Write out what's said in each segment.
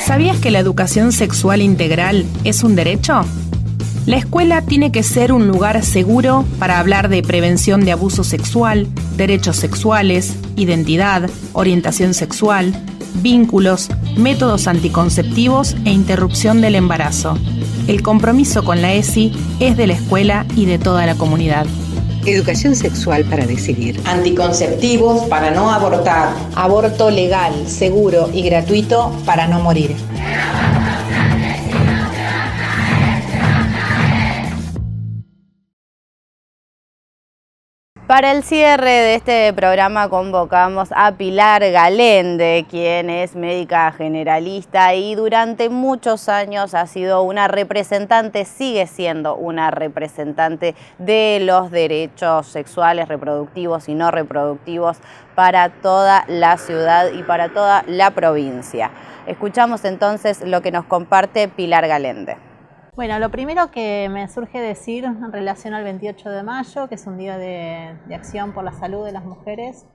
¿Sabías que la educación sexual integral es un derecho? La escuela tiene que ser un lugar seguro para hablar de prevención de abuso sexual, derechos sexuales, identidad, orientación sexual, vínculos, métodos anticonceptivos e interrupción del embarazo. El compromiso con la ESI es de la escuela y de toda la comunidad. Educación sexual para decidir. Anticonceptivos para no abortar. Aborto legal, seguro y gratuito para no morir. Para el cierre de este programa convocamos a Pilar Galende, quien es médica generalista y durante muchos años ha sido una representante, sigue siendo una representante de los derechos sexuales, reproductivos y no reproductivos para toda la ciudad y para toda la provincia. Escuchamos entonces lo que nos comparte Pilar Galende. Bueno, lo primero que me surge decir en relación al 28 de mayo, que es un día de acción por la salud de las mujeres,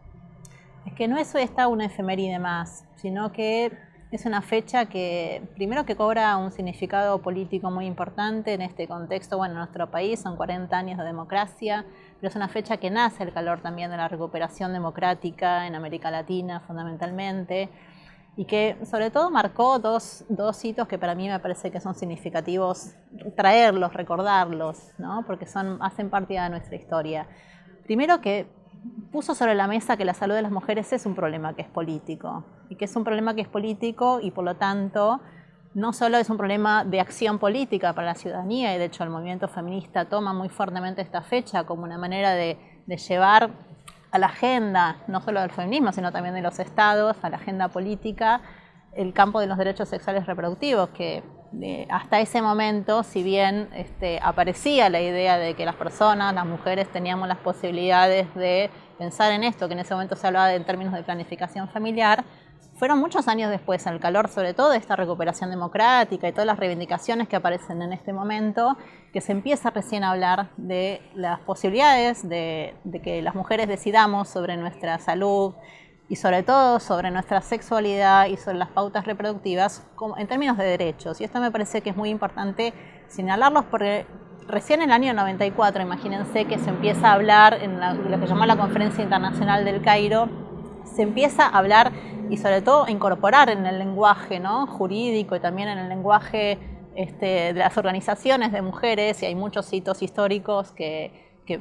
es que no es esta una efeméride más, sino que es una fecha que, primero que cobra un significado político muy importante en este contexto, bueno, en nuestro país son 40 años de democracia, pero es una fecha que nace el calor también de la recuperación democrática en América Latina fundamentalmente, y que sobre todo marcó dos hitos que para mí me parece que son significativos traerlos, recordarlos, ¿no? Porque hacen parte de nuestra historia. Primero que puso sobre la mesa que la salud de las mujeres es un problema que es político, y que es un problema que es político y por lo tanto no solo es un problema de acción política para la ciudadanía, y de hecho el movimiento feminista toma muy fuertemente esta fecha como una manera de llevar a la agenda, no solo del feminismo, sino también de los estados, a la agenda política, el campo de los derechos sexuales reproductivos, que hasta ese momento, si bien aparecía la idea de que las personas, las mujeres, teníamos las posibilidades de pensar en esto, que en ese momento se hablaba en términos de planificación familiar, fueron muchos años después, en el calor sobre todo de esta recuperación democrática y todas las reivindicaciones que aparecen en este momento, que se empieza recién a hablar de las posibilidades de que las mujeres decidamos sobre nuestra salud y sobre todo sobre nuestra sexualidad y sobre las pautas reproductivas en términos de derechos. Y esto me parece que es muy importante señalarlos porque recién en el año 94, imagínense que se empieza a hablar en lo que llamó la Conferencia Internacional del Cairo, se empieza a hablar y sobre todo incorporar en el lenguaje, ¿no?, jurídico y también en el lenguaje de las organizaciones de mujeres, y hay muchos hitos históricos que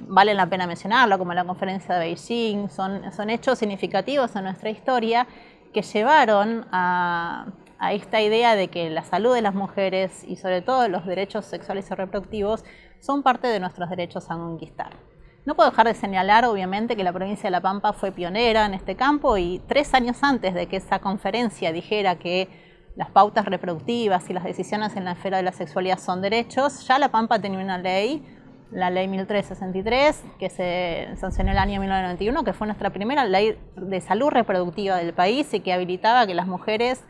valen la pena mencionarlo, como la conferencia de Beijing, son hechos significativos en nuestra historia que llevaron a esta idea de que la salud de las mujeres y sobre todo los derechos sexuales y reproductivos son parte de nuestros derechos a conquistar. No puedo dejar de señalar, obviamente, que la provincia de La Pampa fue pionera en este campo y 3 años antes de que esa conferencia dijera que las pautas reproductivas y las decisiones en la esfera de la sexualidad son derechos, ya La Pampa tenía una ley, la ley 1363, que se sancionó en el año 1991, que fue nuestra primera ley de salud reproductiva del país y que habilitaba que las mujeres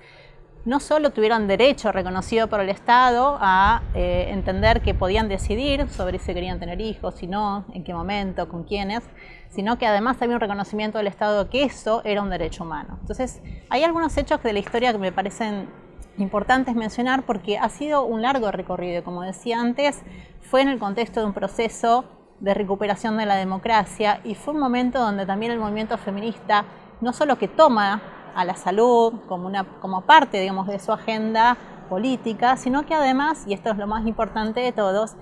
no solo tuvieron derecho reconocido por el Estado a entender que podían decidir sobre si querían tener hijos, si no, en qué momento, con quiénes, sino que además había un reconocimiento del Estado que eso era un derecho humano. Entonces, hay algunos hechos de la historia que me parecen importantes mencionar porque ha sido un largo recorrido, como decía antes, fue en el contexto de un proceso de recuperación de la democracia y fue un momento donde también el movimiento feminista no solo que toma a la salud como parte, digamos, de su agenda política, sino que además, y esto es lo más importante de todos,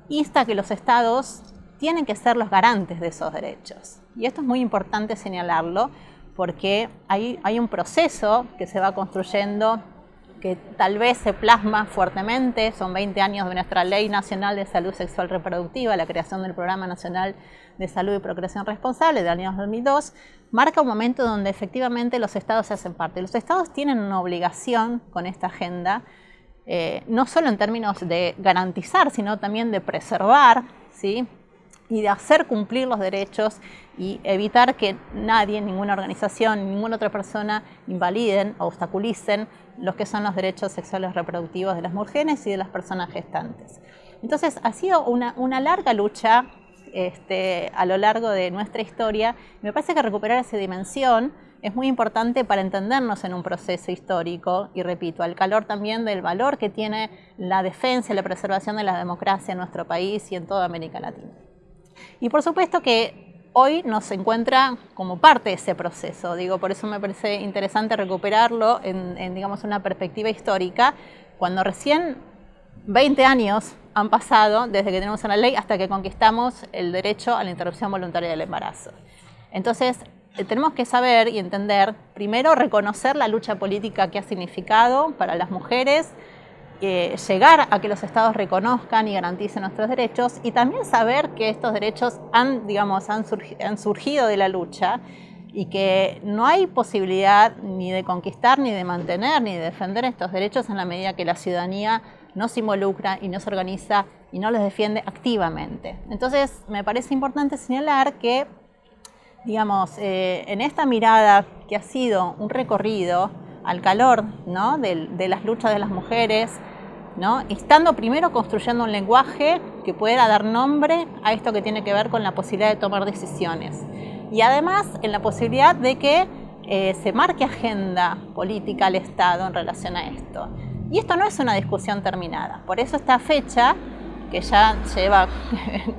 insta que los estados tienen que ser los garantes de esos derechos. Y esto es muy importante señalarlo porque hay un proceso que se va construyendo que tal vez se plasma fuertemente, son 20 años de nuestra Ley Nacional de Salud Sexual Reproductiva, la creación del Programa Nacional de Salud y Procreación Responsable del año 2002, marca un momento donde efectivamente los estados se hacen parte. Los estados tienen una obligación con esta agenda, no solo en términos de garantizar, sino también de preservar, ¿sí?, y de hacer cumplir los derechos y evitar que nadie, ninguna organización, ninguna otra persona invaliden o obstaculicen los que son los derechos sexuales reproductivos de las mujeres y de las personas gestantes. Entonces ha sido una larga lucha a lo largo de nuestra historia. Me parece que recuperar esa dimensión es muy importante para entendernos en un proceso histórico y, repito, al calor también del valor que tiene la defensa y la preservación de la democracia en nuestro país y en toda América Latina. Y por supuesto que hoy nos encuentra como parte de ese proceso, por eso me parece interesante recuperarlo en digamos, una perspectiva histórica, cuando recién 20 años han pasado desde que tenemos una ley hasta que conquistamos el derecho a la interrupción voluntaria del embarazo. Entonces, tenemos que saber y entender, primero, reconocer la lucha política que ha significado para las mujeres, llegar a que los estados reconozcan y garanticen nuestros derechos, y también saber que estos derechos han surgido de la lucha y que no hay posibilidad ni de conquistar, ni de mantener, ni de defender estos derechos en la medida que la ciudadanía no se involucra y no se organiza y no los defiende activamente. Entonces, me parece importante señalar que, en esta mirada que ha sido un recorrido al calor, ¿no?, de las luchas de las mujeres, ¿no?, estando primero construyendo un lenguaje que pueda dar nombre a esto que tiene que ver con la posibilidad de tomar decisiones. Y además en la posibilidad de que se marque agenda política al Estado en relación a esto. Y esto no es una discusión terminada. Por eso esta fecha, que ya lleva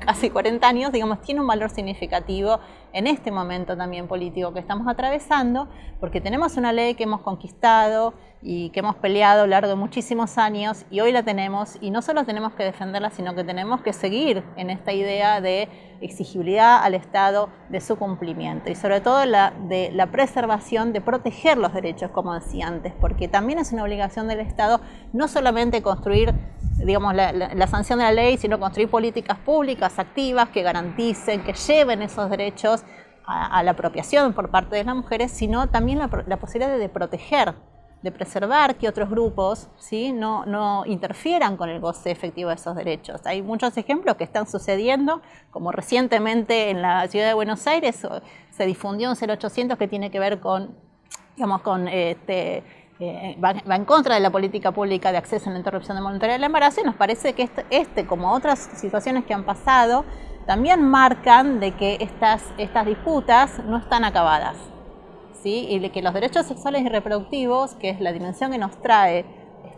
casi 40 años, tiene un valor significativo en este momento también político que estamos atravesando, porque tenemos una ley que hemos conquistado y que hemos peleado a lo largo de muchísimos años, y hoy la tenemos, y no solo tenemos que defenderla, sino que tenemos que seguir en esta idea de exigibilidad al Estado de su cumplimiento, y sobre todo de la preservación, de proteger los derechos, como decía antes, porque también es una obligación del Estado no solamente construir la sanción de la ley, sino construir políticas públicas activas que garanticen, que lleven esos derechos a la apropiación por parte de las mujeres, sino también la posibilidad de proteger, de preservar que otros grupos, ¿sí?, no interfieran con el goce efectivo de esos derechos. Hay muchos ejemplos que están sucediendo, como recientemente en la ciudad de Buenos Aires se difundió un 0800 que tiene que ver con va en contra de la política pública de acceso a la interrupción voluntaria del embarazo, y nos parece que como otras situaciones que han pasado, también marcan de que estas disputas no están acabadas, ¿sí? Y de que los derechos sexuales y reproductivos, que es la dimensión que nos trae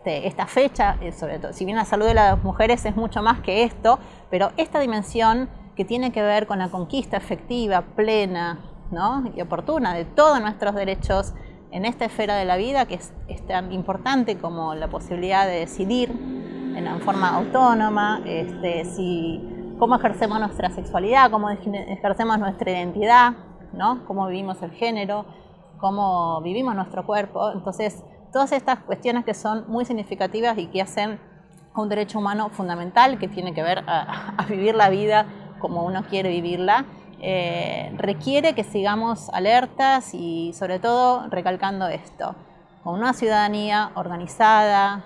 esta fecha, sobre todo, si bien la salud de las mujeres es mucho más que esto, pero esta dimensión que tiene que ver con la conquista efectiva, plena, ¿no?, y oportuna de todos nuestros derechos en esta esfera de la vida, que es tan importante como la posibilidad de decidir en forma autónoma, cómo ejercemos nuestra sexualidad, cómo ejercemos nuestra identidad, ¿no?, cómo vivimos el género, cómo vivimos nuestro cuerpo. Entonces, todas estas cuestiones que son muy significativas y que hacen un derecho humano fundamental que tiene que ver a vivir la vida como uno quiere vivirla, requiere que sigamos alertas y sobre todo recalcando esto, con una ciudadanía organizada,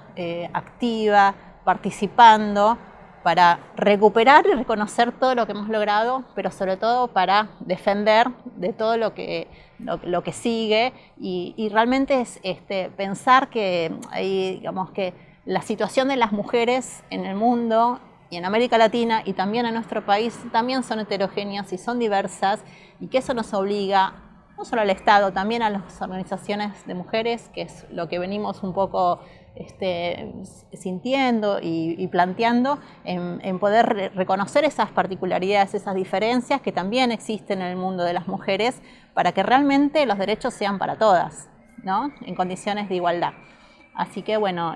activa, participando, para recuperar y reconocer todo lo que hemos logrado, pero sobre todo para defender de todo lo que sigue y realmente es pensar que que la situación de las mujeres en el mundo y en América Latina y también en nuestro país también son heterogéneas y son diversas, y que eso nos obliga no solo al Estado, también a las organizaciones de mujeres, que es lo que venimos un poco sintiendo y planteando, en poder reconocer esas particularidades, esas diferencias que también existen en el mundo de las mujeres, para que realmente los derechos sean para todas, ¿no?, en condiciones de igualdad. Así que bueno,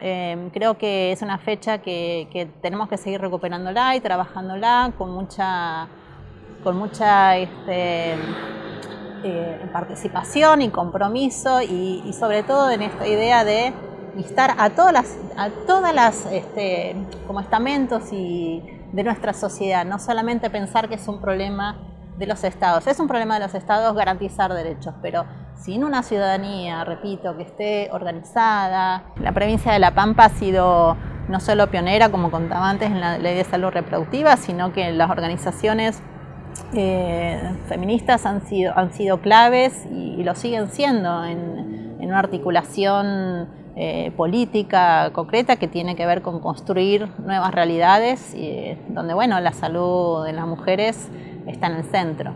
creo que es una fecha que tenemos que seguir recuperándola y trabajándola con mucha participación y compromiso y sobre todo en esta idea de instar a todas las como estamentos y de nuestra sociedad, no solamente pensar que es un problema de los estados. Es un problema de los estados garantizar derechos, pero sin una ciudadanía, repito, que esté organizada. La provincia de La Pampa ha sido no solo pionera, como contaba antes, en la ley de salud reproductiva, sino que las organizaciones feministas han sido claves y lo siguen siendo en una articulación política concreta que tiene que ver con construir nuevas realidades, donde la salud de las mujeres está en el centro.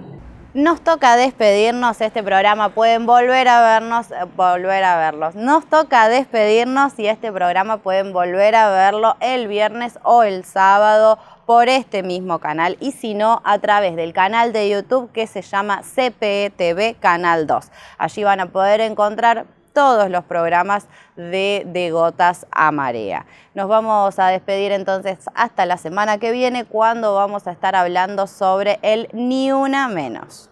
Nos toca despedirnos, este programa pueden volver a verlos. Nos toca despedirnos y este programa pueden volver a verlo el viernes o el sábado por este mismo canal y si no a través del canal de YouTube que se llama CPE TV Canal 2. Allí van a poder encontrar todos los programas de Gotas a Marea. Nos vamos a despedir entonces hasta la semana que viene cuando vamos a estar hablando sobre el Ni Una Menos.